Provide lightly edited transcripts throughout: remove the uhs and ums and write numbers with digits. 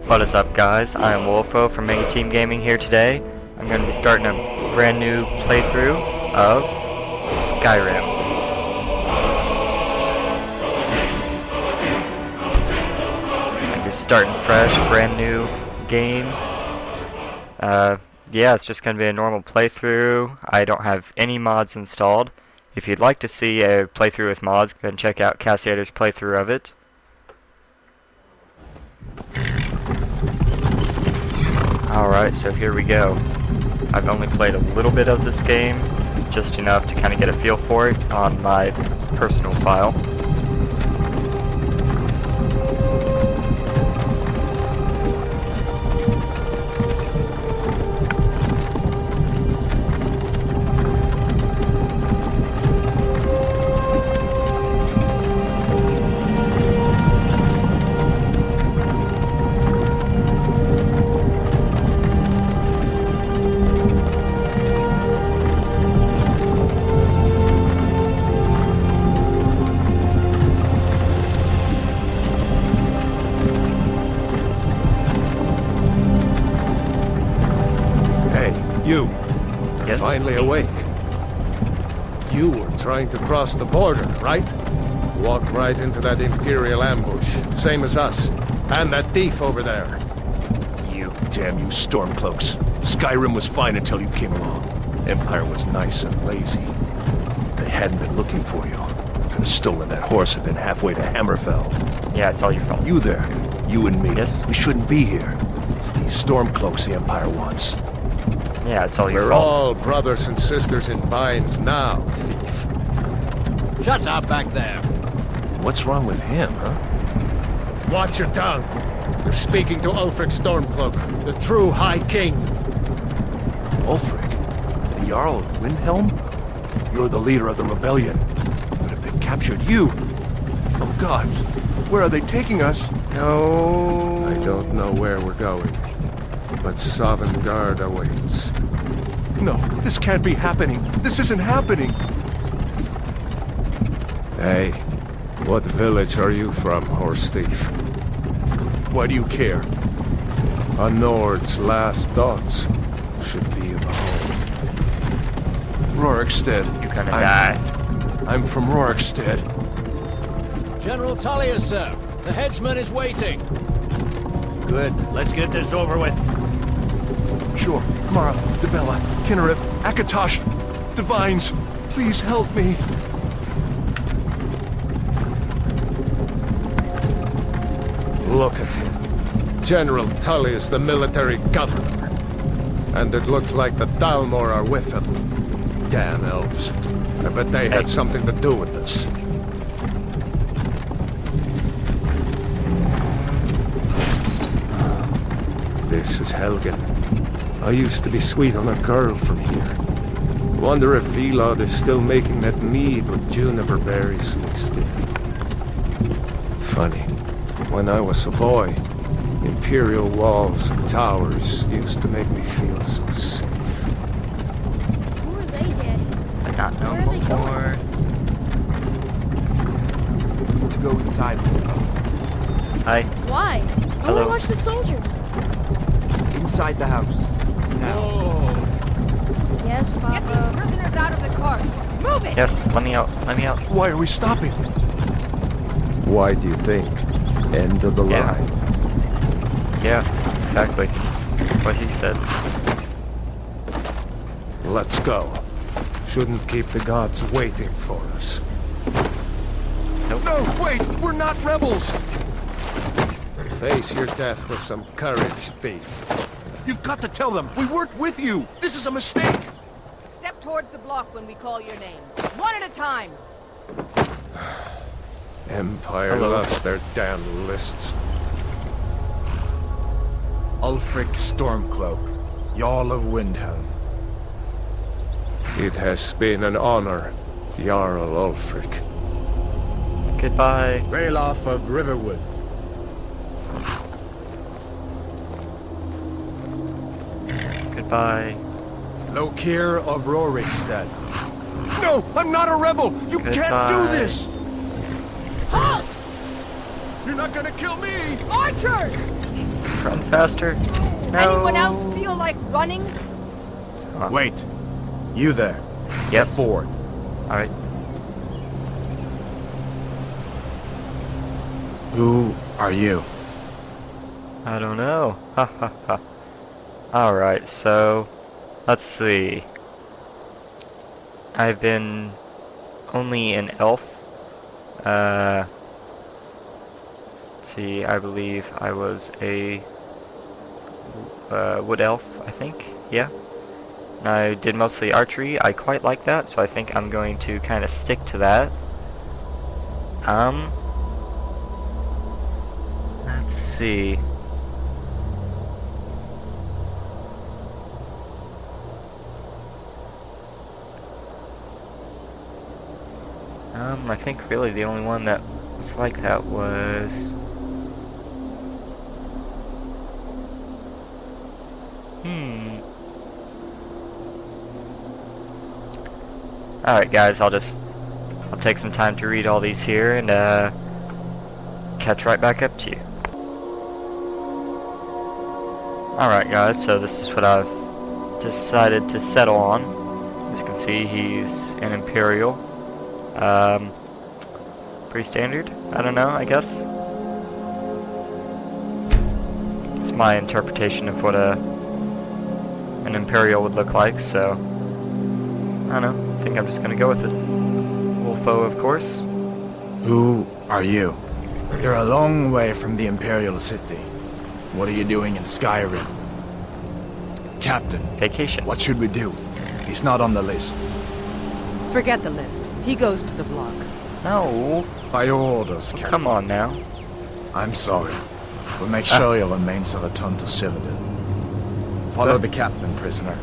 What is up, guys? I am Wolfo from Mega Team Gaming here today. I'm going to be starting a brand new playthrough of Skyrim. I'm just starting fresh, brand new game. Yeah, it's just going to be a normal playthrough. I don't have any mods installed. If you'd like to see a playthrough with mods, go ahead and check out Cassiator's playthrough of it. Alright, so here we go. I've only played a little bit of this game, just enough to kind of get a feel for it on my personal file. You are Yes? finally awake. You were trying to cross the border, right? Walked right into that Imperial ambush, same as us. And that thief over there. You. Damn you Stormcloaks. Skyrim was fine until you came along. Empire was nice and lazy. If they hadn't been looking for you, could have stolen that horse and been halfway to Hammerfell. Yeah, it's all your fault. You there, you and me, Yes? we shouldn't be here. It's these Stormcloaks the Empire wants. Yeah, it's all your We're fault. all brothers and sisters in binds now, thief. Shut up back there. What's wrong with him, huh? Watch your tongue. You're speaking to Ulfric Stormcloak, the true High King. Ulfric? The Jarl of Windhelm? You're the leader of the rebellion. But if they've captured you... Oh gods, where are they taking us? No. I don't know where we're going, but Sovngarde awaits. No, this can't be happening. This isn't happening. Hey, what village are you from, horse thief? Why do you care? A Nord's last thoughts should be of home. Rorikstead. You're gonna die. I'm from Rorikstead. General Talia, sir. The headsman is waiting. Good. Let's get this over with. Sure. Mara, Debella, Kinnereth, Akatosh, Divines, please help me. Look at him. General Tully is the military governor. And it looks like the Dalmor are with him. Damn elves. I bet they had something to do with this. This is Helgen. I used to be sweet on a girl from here. Wonder if Vilod is still making that mead with juniper berries mixed in. Funny. When I was a boy, Imperial walls and towers used to make me feel so safe. Who are they, Daddy? I not know Where are they more. We need to go inside. Hi. Why? I Hello. want to watch the soldiers. Inside the house. Now. Yes, Get Papa. these prisoners out of the carts. Move it! Yes, let me out. Let me out. Why are we stopping? Why do you think? End of the Yeah. line. Yeah, exactly. What he said. Let's go. Shouldn't keep the gods waiting for us. Nope. No, wait! We're not rebels! Face your death with some courage, thief. You've got to tell them! We weren't with you! This is a mistake! Step towards the block when we call your name. One at a time. Empire Hello. loves their damn lists. Ulfric Stormcloak, Jarl of Windhelm. It has been an honor, Jarl Ulfric. Goodbye. Ralof of Riverwood. Goodbye. Lokir of Rorikstead. No! I'm not a rebel! You can't Goodbye. do this! Halt! You're not gonna kill me! Archers! Run faster. No. Anyone else feel like running? Wait. You there. Step Yes. forward. Alright. Who are you? I don't know. Ha ha ha. Alright, so let's see. I've been only an elf. Let's see, I believe I was a wood elf, I think. Yeah. I did mostly archery. I quite like that, so I think I'm going to kind of stick to that. Let's see. I think really the only one that was like that was... Alright guys, I'll take some time to read all these here and catch right back up to you. Alright guys, so this is what I've decided to settle on. As you can see, he's an Imperial. Pretty standard? I don't know, I guess. It's my interpretation of what an Imperial would look like, so I don't know. I think I'm just gonna go with it. Wolfo, of course. Who are you? You're a long way from the Imperial City. What are you doing in Skyrim? Captain, Vacation. what should we do? He's not on the list. Forget the list. He goes to the block. No. By your orders, Well, Captain. come on now. I'm sorry. We'll make sure you'll remain to return to Citadel. Follow the captain, prisoner.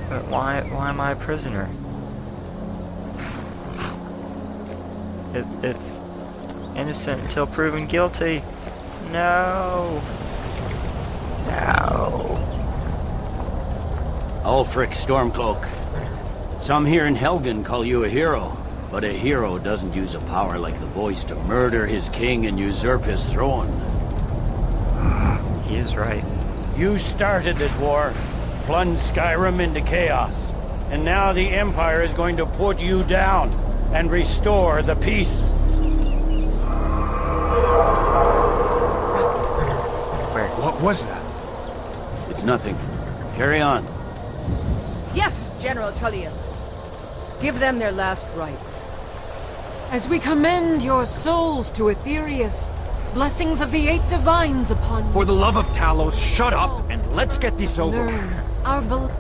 But why am I a prisoner? It's innocent until proven guilty. No. No. Ulfric Stormcloak. Some here in Helgen call you a hero, but a hero doesn't use a power like the voice to murder his king and usurp his throne. He is right. You started this war, plunged Skyrim into chaos, and now the Empire is going to put you down and restore the peace. What was that? It's nothing. Carry on. Yes, General Tullius. Give them their last rites. As we commend your souls to Aetherius, blessings of the eight divines upon you. For the love of Talos, shut up and let's get this over. Learn our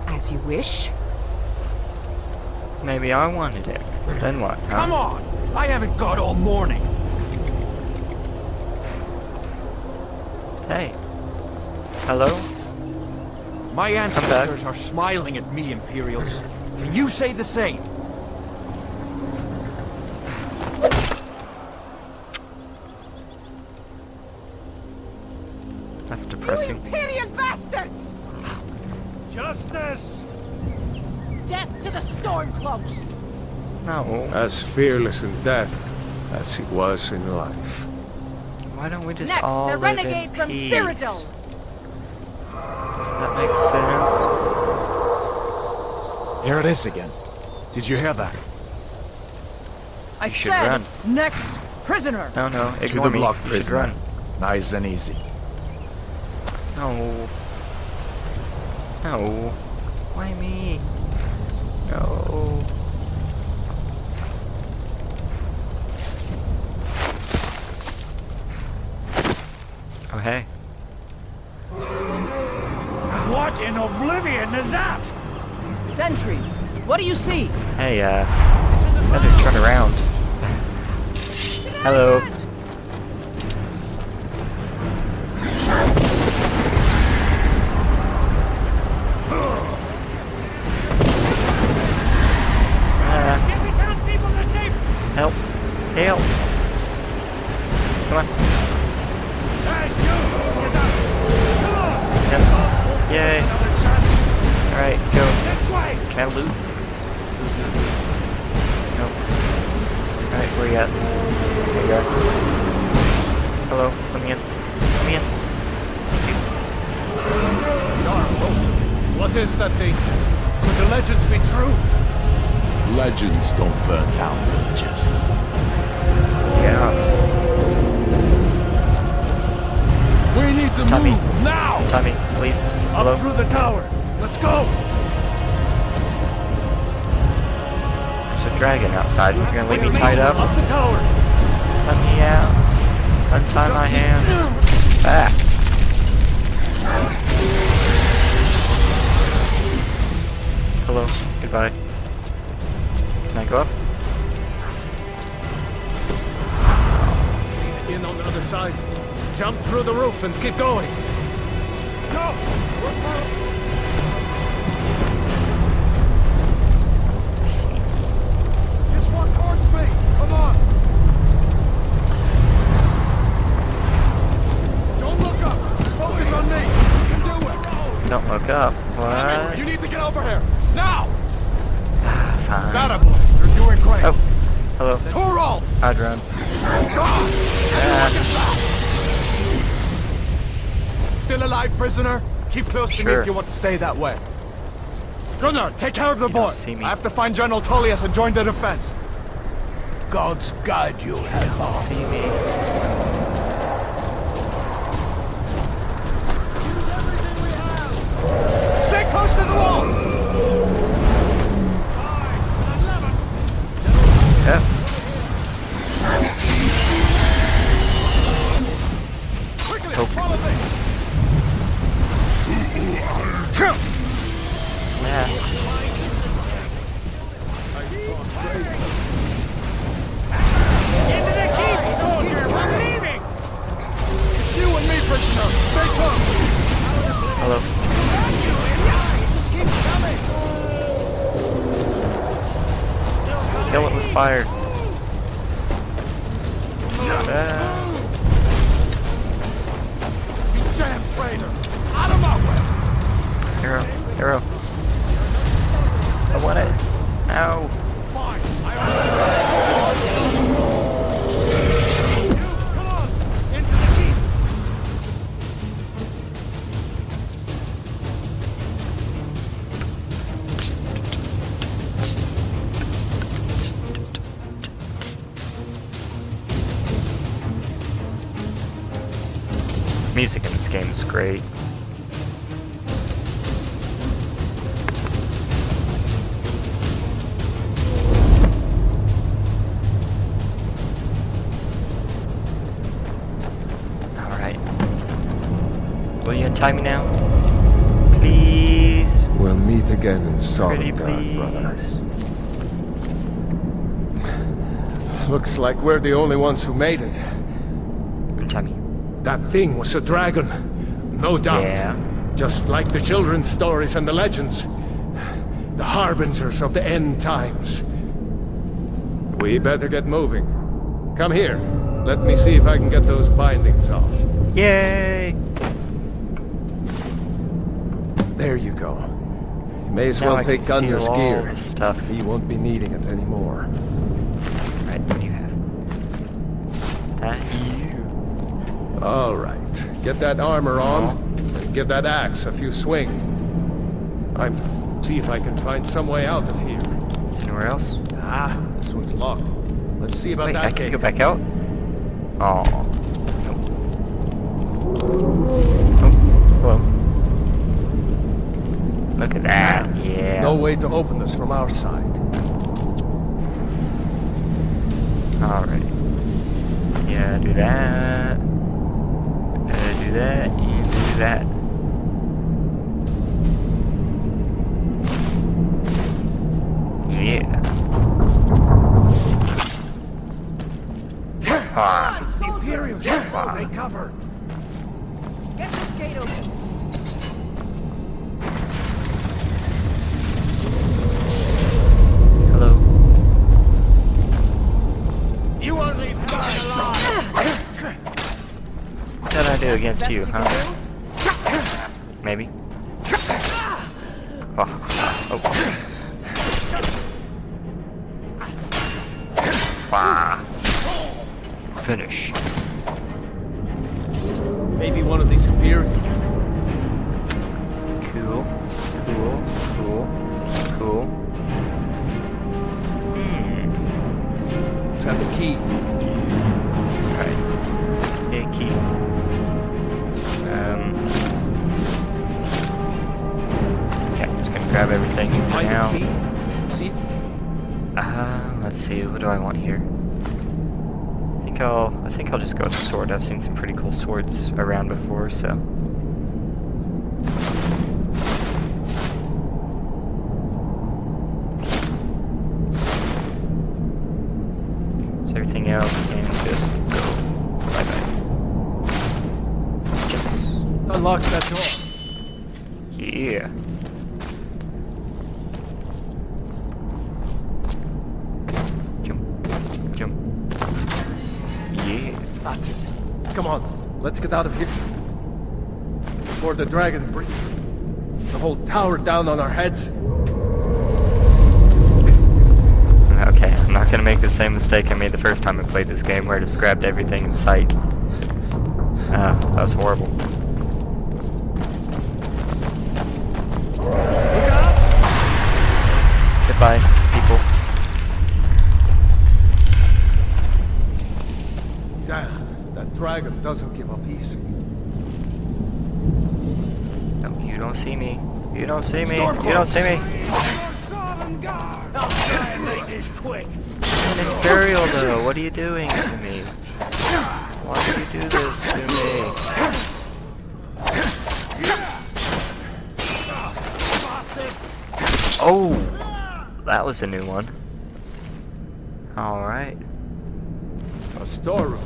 as you wish. Maybe I wanted it. Then what? Huh? Come on! I haven't got all morning. Hey. Hello? My back. ancestors are smiling at me, Imperials. Can you say the same? That's depressing. Imperial bastards! Justice! Death to the Stormcloaks! No. As fearless in death as he was in life. Why don't we just Next, all the live renegade in from peace? Cyrodiil! Doesn't that make sense? There it is again. Did you hear that? I You should said, run. next prisoner! No, no, To ignore the me. block, You should prisoner. run. Nice and easy. No. No. Why me? No. Oh, hey. What in oblivion is that? Sentries, what do you see? Hey, better turn around. Hello. Help. Help. Come on. Yes. Yay. Alright, go. Can I loot? Nope. Alright, where you at? There you are. Hello, let me in. Let me in. What is that thing? Could the legends be true? Legends don't burn down villages. Yeah. We need to Tommy. move now! Tommy, please. Hello? Up through the tower. Let's go! There's a dragon outside. You're gonna leave me tied up? Up the tower! Let me out. Untie my hands. Back. Hello. Goodbye. Can I go up? See the inn on the other side. Jump through the roof and keep going. Go! Just walk towards me! Come on! Don't look up! Just focus on me! You can do it! Don't look up. Tommy, What? you need to get over here! Now! Fine. That boy! You're doing great! Oh. Hello. Torald! I'd run. Still alive, prisoner? Keep close to me Sure. if you want to stay that way. Gunnar, take care of the You boy. don't see me. I have to find General Tullius and join the defense. Gods guide you, Helma. See me. Stay close to the wall! Yep. Quickly, Oh. follow me! Yeah. Into the keep, soldier! We're leaving! It's you and me, prisoner. Stay close. Hello. Kill it with fire. You damn traitor! Out of my way! Hero. Hero. I want it. Ow. Fine. Come on! Into the keep! Music in this game is great. Alright. Will you untie me now? Please? We'll meet again in Pretty Solitude, brother. please. Looks like we're the only ones who made it. Untie me. That thing was a dragon. No doubt. Yeah. Just like the children's stories and the legends. The harbingers of the end times. We better get moving. Come here. Let me see if I can get those bindings off. Yay! There you go. You may as Now well I can take Gunnar's steal all gear. this stuff. He won't be needing it anymore. Right, what do you have? That you. All right. Get that armor on, and give that axe a few swings. See if I can find some way out of here. Is there anywhere else? Ah, this one's locked. Let's see about Wait, that I can gate. go back out? Oh. Nope. Oh, hello. Look at that, yeah. No way to open this from our side. Alright. Yeah, do that. Do that, and do that. Yeah. Ah. The Imperials! Take cover! Get this gate open. Hello. You won't leave Helen alive! What did I do against you, huh? Maybe. Oh. Oh. Wow. Finish. Maybe one of these Imperials. Cool. Cool. Cool. Cool. Let's have the key. Alright. Okay, key. Okay, I'm just gonna grab everything Did you for find now. the key? See? Let's see, what do I want here? I think I'll just go with the sword. I've seen some pretty cool swords around before, so. So everything else can just go bye-bye. Just Unlocks that door. yeah. Jump. Jump. Yeah. That's it. Come on, let's get out of here. Before the dragon breaks the whole tower down on our heads. Okay, I'm not gonna make the same mistake I made the first time I played this game where I just grabbed everything in sight. That was horrible. Goodbye, people. Damn, that dragon doesn't give up easy. No, you don't see me. You don't see me. You don't see me. I'll try and make this quick. I'm an Imperial though. What are you doing to me? Why do you do this to me? Oh, that was a new one. All right. A storeroom.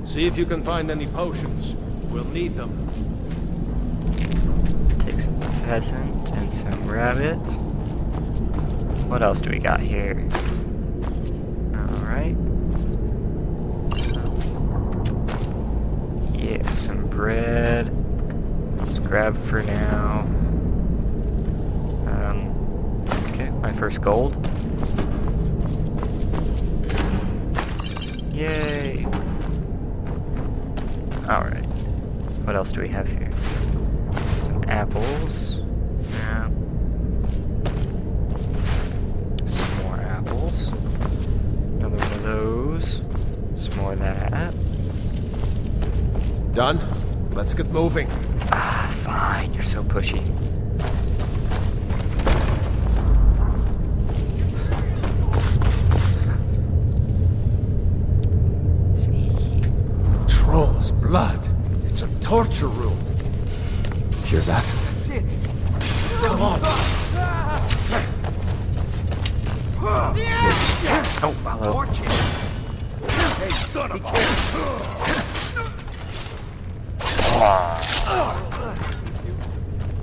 See if you can find any potions. We'll need them. Take some pheasant and some rabbit. What else do we got here? Alright. Yeah, some bread. I'll just grab for now. Okay, my first gold. Yay! Alright. What else do we have here? Some apples. Yeah. Some more apples. Another one of those. Some more of that. Done? Let's get moving. Ah, fine. You're so pushy. Sneaky. Troll's blood. It's a torture room. Hear that? That's it. Come on. Oh, hello. Hey, son of a...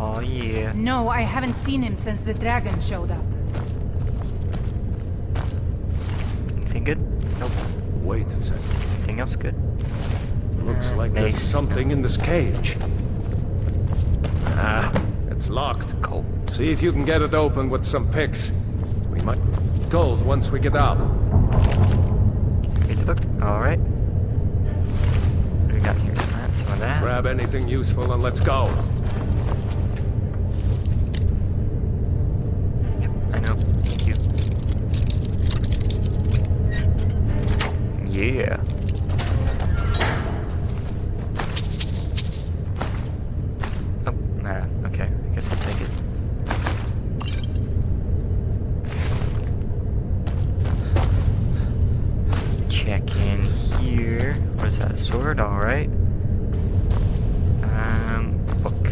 Oh, yeah. No, I haven't seen him since the dragon showed up. Anything good? Nope. Wait a second. Anything else good? Looks like there's Mace. something in this cage. Ah, it's locked. Cool. See if you can get it open with some picks. We might gold once we get out. Read the book. Alright. What do we got here? Some of that. Grab anything useful and let's go. Yep, I know. Thank you. Yeah. Oh, nah. Okay. I guess I'll take it. Check in here. What is that? Sword? Alright. Book.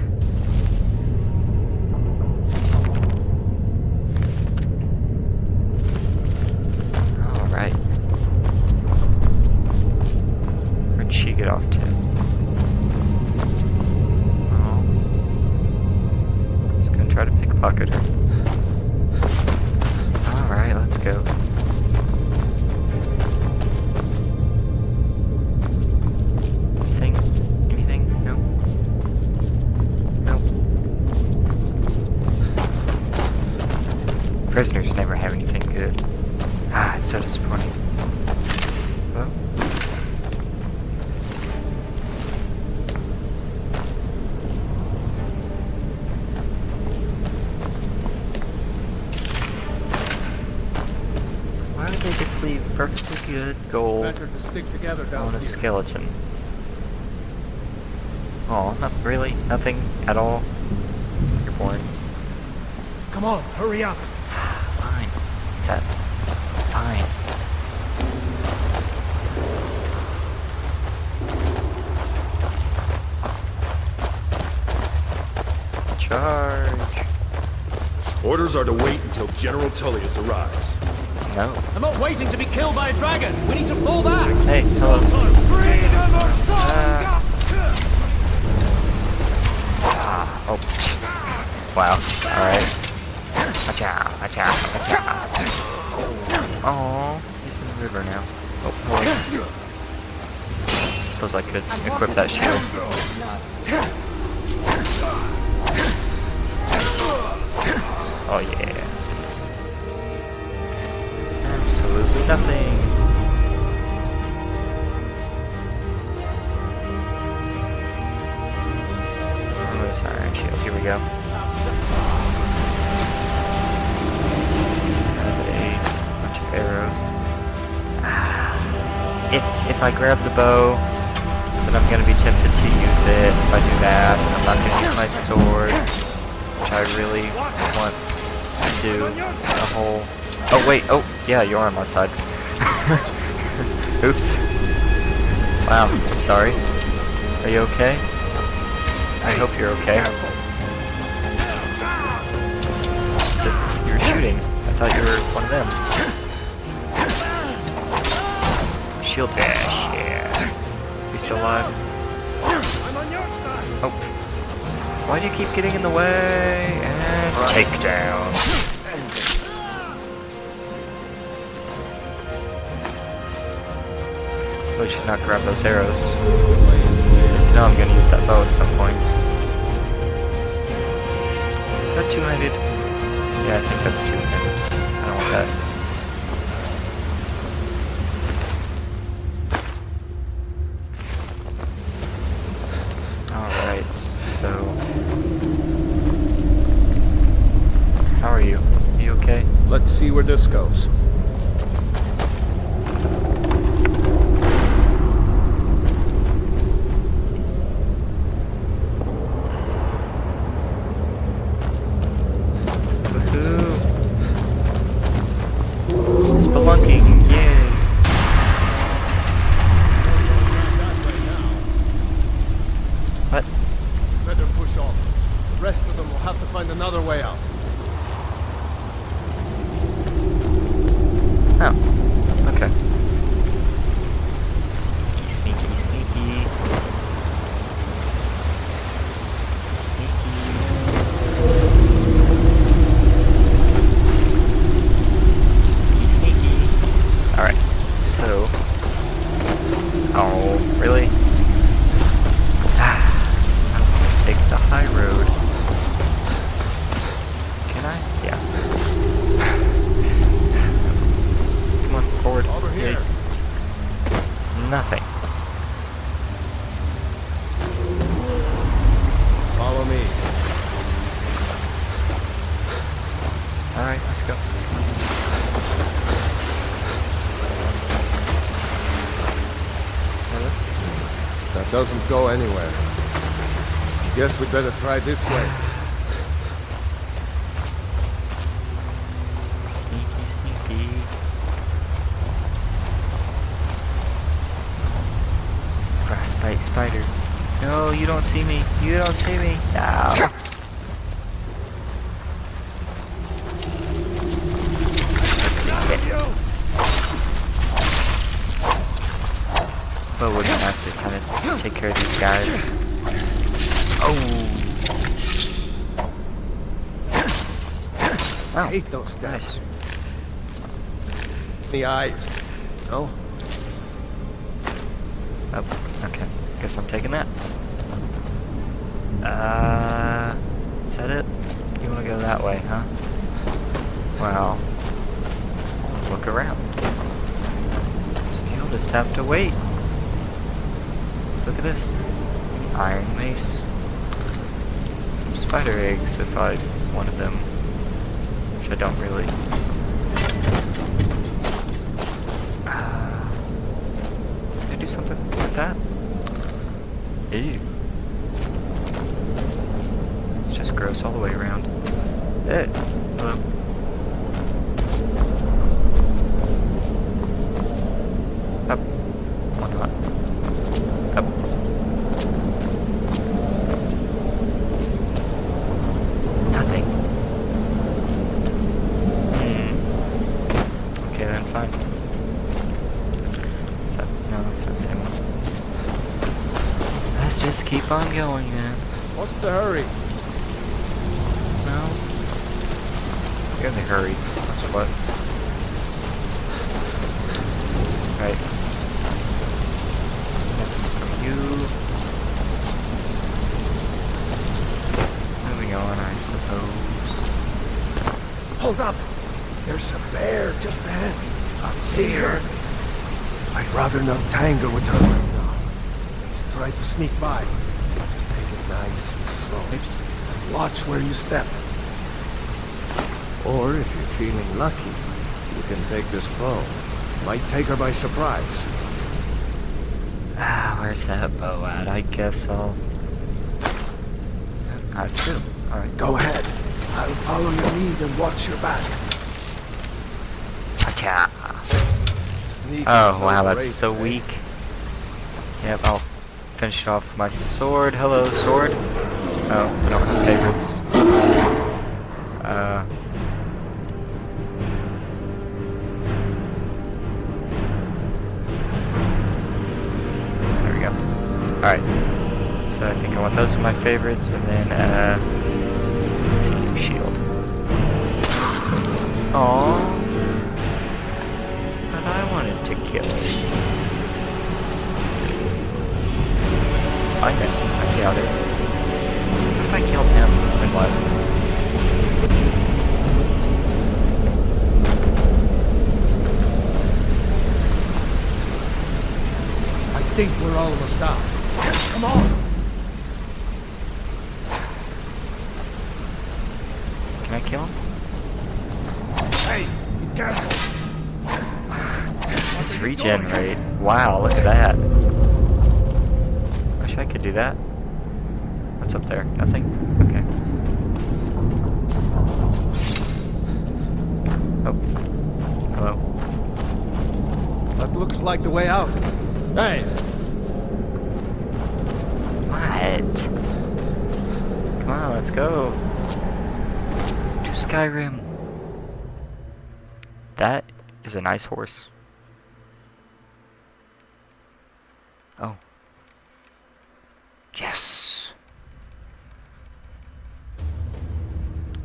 Alright. Where'd she get off to? Oh. Just gonna try to pickpocket her. Alright, let's go. Anything? No? Nope. Prisoners never have anything good. Ah, it's so disappointing. Hello? perfectly good gold Better to stick together down on a here. skeleton. Oh, not really? Nothing at all? You're boring. Come on, hurry up. Fine. Set. Fine. Charge. Orders are to wait until General Tullius arrives. No. I'm not waiting to be killed by a dragon. We need to fall back. Hey, hello. Oh. Wow. Alright. Watch out. Watch out. Watch out. Oh, he's in the river now. Oh, hello. Suppose I could equip that shield. Oh yeah. Absolutely nothing. Oh, this iron shield. Here we go. Have a bunch of arrows. If I grab the bow, then I'm gonna be tempted to use it. If I do that, I'm not gonna use my sword, which I really want to do the whole. Oh wait, oh yeah, you're on my side. Oops. Wow, I'm sorry. Are you okay? I hope you're okay. Just, you were shooting. I thought you were one of them. Shield bash, yeah. You still alive? I'm on your side. Oh. Why do you keep getting in the way? And takedown. Really should not grab those arrows. Just know I'm gonna use that bow at some point. Is that two-handed? Yeah, I think that's two-handed. I don't want that. Alright, so... How are you? Are you okay? Let's see where this goes. Spelunking, yay! What? Better push on. The rest of them will have to find another way out. Oh, okay. Sneaky, sneaky. Sneaky. Alright, so... Oh, really? I don't want to take the high road. Can I? Yeah. Come on, forward. Over here. Yay. Nothing. Follow me. Alright, let's go. That doesn't go anywhere. Guess we'd better try this way. Sneaky, sneaky. Frostbite spider. No, you don't see me. You don't see me. No. But we're gonna have to kind of take care of these guys. Oh. I hate those Nice. stabs. The eyes. No? Oh, okay. Guess I'm taking that. Is that it? You wanna go that way, huh? Well, look around. You'll just have to wait. Let's look at this. Iron mace. Some spider eggs if I wanted them. Which I don't really. do something with that? Ew. It's just gross all the way around. Hey, hello. Up. Why not? Up. Nothing. Okay then, fine. No, it's the same one. Let's just keep on going then. What's the hurry? No. You're in a hurry. That's what. Right. Nothing from you. Moving on, I suppose. Hold up! There's a bear just ahead. See her? I'd rather not tangle with her right now. Let's try to sneak by. Just take it nice and slow. Oops. Watch where you step. Or if you're feeling lucky, you can take this bow. Might take her by surprise. Ah, where's that bow at? I guess I'll... I have two. Alright. Go ahead. I'll follow your lead and watch your back. Gotcha. Sneak Oh, is wow, that's overrated, so eh? weak. Yep, I'll finish it off with my sword. Hello, sword. Oh, I don't have favorites. There we go. Alright. So I think I want those as my favorites, and then, let's see, shield. Aww. But I wanted to kill it. I know. I see how it is. If I killed him, then what? I think we're almost out. Come on! Can I kill him? Hey, be careful! Just regenerate. Wow, look at that. Wish I could do that. What's up there? Nothing? Okay. Oh. Hello. That looks like the way out. Hey! What? Come on, let's go. To Skyrim. That is a nice horse. Oh. Yes.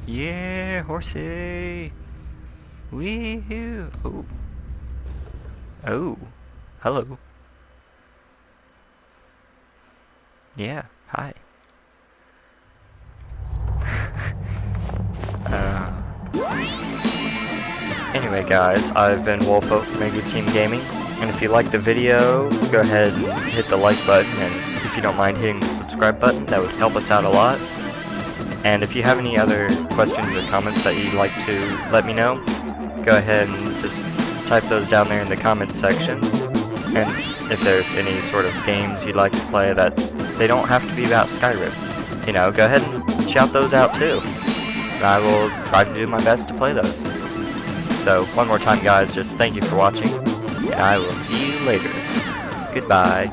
Yeah, horsey. Wee-hoo. Oh. Oh. Hello. Yeah, hi. Anyway guys, I've been Wolfo from Mega Team Gaming, and if you liked the video, go ahead and hit the like button, and if you don't mind hitting the subscribe button, that would help us out a lot. And if you have any other questions or comments that you'd like to let me know, go ahead and just type those down there in the comments section. And if there's any sort of games you'd like to play that they don't have to be about Skyrim, you know, go ahead and shout those out too. I will try to do my best to play those. So, one more time guys, just thank you for watching, and I will see you later. Goodbye.